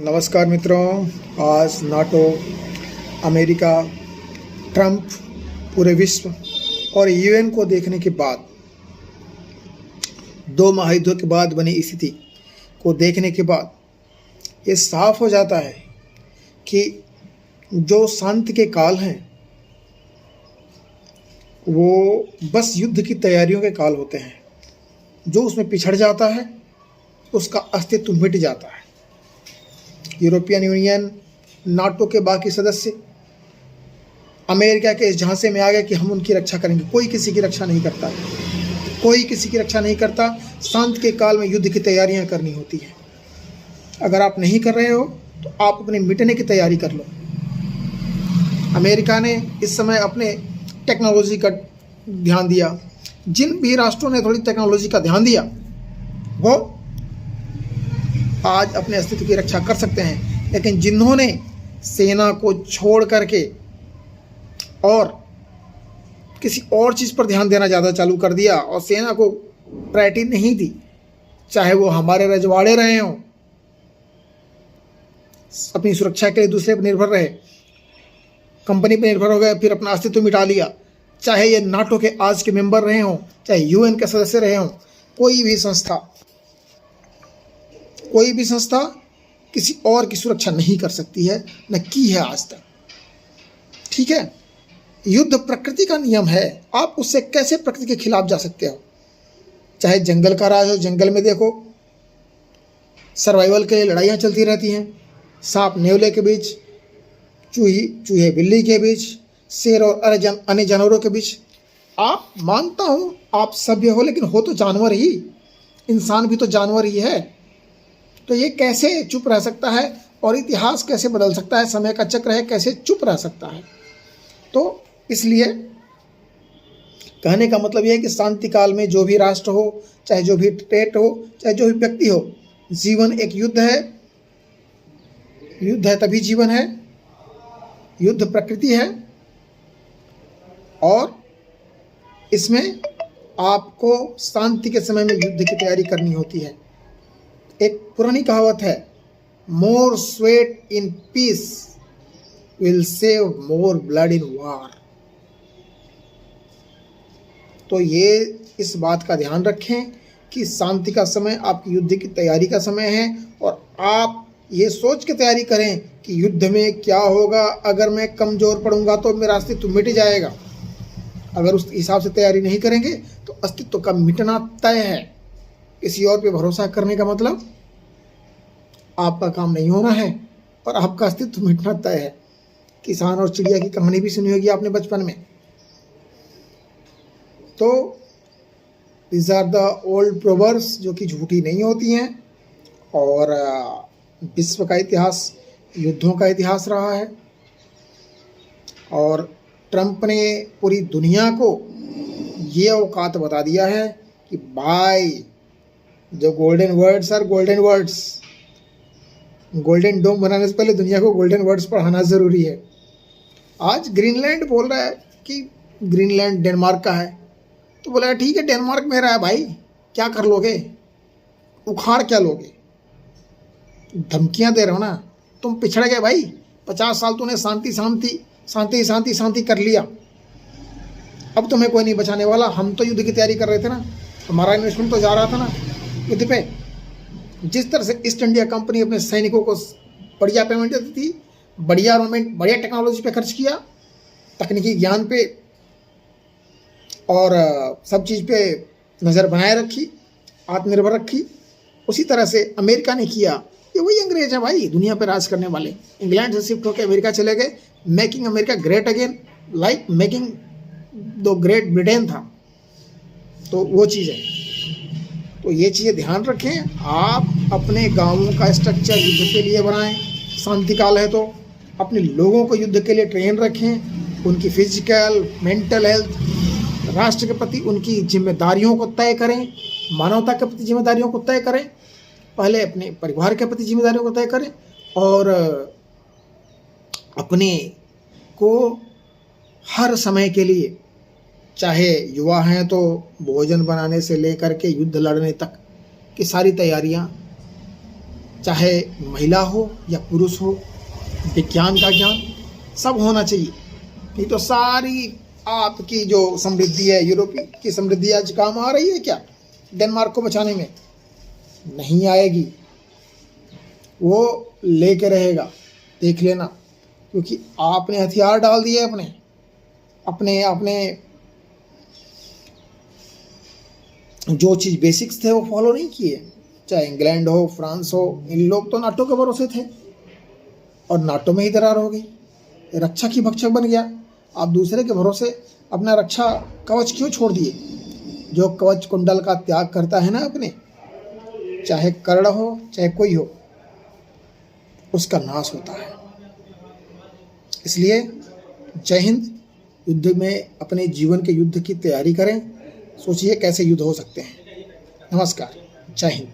नमस्कार मित्रों। आज नाटो, अमेरिका, ट्रंप, पूरे विश्व और यूएन को देखने के बाद, दो महायुद्धों के बाद बनी स्थिति को देखने के बाद ये साफ हो जाता है कि जो शांति के काल हैं वो बस युद्ध की तैयारियों के काल होते हैं। जो उसमें पिछड़ जाता है उसका अस्तित्व मिट जाता है। यूरोपियन यूनियन, नाटो के बाकी सदस्य अमेरिका के इस झांसे में आ गए कि हम उनकी रक्षा करेंगे। कोई किसी की रक्षा नहीं करता, कोई किसी की रक्षा नहीं करता। शांति के काल में युद्ध की तैयारियां करनी होती हैं। अगर आप नहीं कर रहे हो तो आप अपने मिटने की तैयारी कर लो। अमेरिका ने इस समय अपने टेक्नोलॉजी का ध्यान दिया। जिन भी राष्ट्रों ने थोड़ी टेक्नोलॉजी का ध्यान दिया वो आज अपने अस्तित्व की रक्षा कर सकते हैं। लेकिन जिन्होंने सेना को छोड़ करके और किसी और चीज़ पर ध्यान देना ज़्यादा चालू कर दिया और सेना को प्रायोरिटी नहीं दी, चाहे वो हमारे रजवाड़े रहे हों, अपनी सुरक्षा के लिए दूसरे पर निर्भर रहे, कंपनी पर निर्भर हो गए, फिर अपना अस्तित्व मिटा लिया, चाहे ये नाटो के आज के मेंबर रहे हों, चाहे यूएन के सदस्य रहे हों, कोई भी संस्था किसी और की सुरक्षा नहीं कर सकती है, न की है आज तक। ठीक है, युद्ध प्रकृति का नियम है। आप उससे कैसे प्रकृति के खिलाफ जा सकते हो? चाहे जंगल का राज हो, जंगल में देखो सर्वाइवल के लिए लड़ाइयाँ चलती रहती हैं। सांप नेवले के बीच, चूहे बिल्ली के बीच, शेर और अन्य जानवरों के बीच। आप, मानता हूँ आप सभ्य हो, लेकिन हो तो जानवर ही, इंसान भी तो जानवर ही है। तो ये कैसे चुप रह सकता है? और इतिहास कैसे बदल सकता है? समय का चक्र है, कैसे चुप रह सकता है? तो इसलिए कहने का मतलब यह है कि शांति काल में जो भी राष्ट्र हो, चाहे जो भी स्टेट हो, चाहे जो भी व्यक्ति हो, जीवन एक युद्ध है। युद्ध है तभी जीवन है। युद्ध प्रकृति है और इसमें आपको शांति के समय में युद्ध की तैयारी करनी होती है। एक पुरानी कहावत है, more sweat in peace will save more blood in war. तो ये इस बात का ध्यान रखें कि शांति का समय आपकी युद्ध की तैयारी का समय है और आप ये सोच के तैयारी करें कि युद्ध में क्या होगा। अगर मैं कमज़ोर पड़ूंगा तो मेरा अस्तित्व मिट जाएगा। अगर उस हिसाब से तैयारी नहीं करेंगे तो अस्तित्व का मिटना तय है। किसी और पे भरोसा करने का मतलब आपका काम नहीं होना है और आपका अस्तित्व मिटना तय है। किसान और चिड़िया की कहानी भी सुनी होगी आपने बचपन में। तो these are the old proverbs जो कि झूठी नहीं होती हैं। और विश्व का इतिहास युद्धों का इतिहास रहा है और ट्रंप ने पूरी दुनिया को ये औकात बता दिया है कि भाई, जो golden words are golden words. Golden dome बनाने से पहले दुनिया को गोल्डन वर्ड्स पढ़ाना ज़रूरी है। आज ग्रीनलैंड बोल रहा है कि ग्रीनलैंड डेनमार्क का है, तो बोला ठीक है डेनमार्क मेरा है भाई, क्या कर लोगे? उखाड़ क्या लोगे? धमकियां दे रहे हो ना, तुम पिछड़ गए भाई। 50 साल तूने शांति कर लिया, अब तुम्हें कोई नहीं बचाने वाला। हम तो युद्ध की तैयारी कर रहे थे ना, हमारा इन्वेस्टमेंट तो जा रहा था ना युद्ध पे। जिस तरह से ईस्ट इंडिया कंपनी अपने सैनिकों को बढ़िया पेमेंट देती थी, बढ़िया आर्मामेंट, बढ़िया टेक्नोलॉजी पे खर्च किया, तकनीकी ज्ञान पे और सब चीज़ पे नज़र बनाए रखी, आत्मनिर्भर रखी, उसी तरह से अमेरिका ने किया। ये वही अंग्रेज है भाई, दुनिया पे राज करने वाले। इंग्लैंड से शिफ्ट होकर अमेरिका चले गए। Making America great again, like making the great Britain था। तो वो चीज़ है। तो ये चीज़ें ध्यान रखें। आप अपने गांवों का स्ट्रक्चर युद्ध के लिए बनाएं। शांति काल है तो अपने लोगों को युद्ध के लिए ट्रेन रखें। उनकी फिजिकल, मेंटल हेल्थ, राष्ट्र के प्रति उनकी जिम्मेदारियों को तय करें, मानवता के प्रति जिम्मेदारियों को तय करें, पहले अपने परिवार के प्रति जिम्मेदारियों को तय करें और अपने को हर समय के लिए, चाहे युवा हैं तो भोजन बनाने से लेकर के युद्ध लड़ने तक की सारी तैयारियां चाहे महिला हो या पुरुष हो, विज्ञान का ज्ञान सब होना चाहिए। नहीं तो सारी आपकी जो समृद्धि है, यूरोप की समृद्धि आज काम आ रही है क्या डेनमार्क को बचाने में? नहीं आएगी। वो लेके रहेगा, देख लेना, क्योंकि आपने हथियार डाल दिए अपने अपने अपने जो चीज़ बेसिक्स थे वो फॉलो नहीं किए। चाहे इंग्लैंड हो, फ्रांस हो, इन लोग तो नाटो के भरोसे थे और नाटो में ही दरार हो गई। रक्षा की भक्षक बन गया। आप दूसरे के भरोसे अपना रक्षा कवच क्यों छोड़ दिए? जो कवच कुंडल का त्याग करता है ना अपने, चाहे कर्ण हो चाहे कोई हो, उसका नाश होता है। इसलिए जय हिंद। युद्ध में अपने जीवन के युद्ध की तैयारी करें, सोचिए कैसे युद्ध हो सकते हैं। नमस्कार, जय हिंद।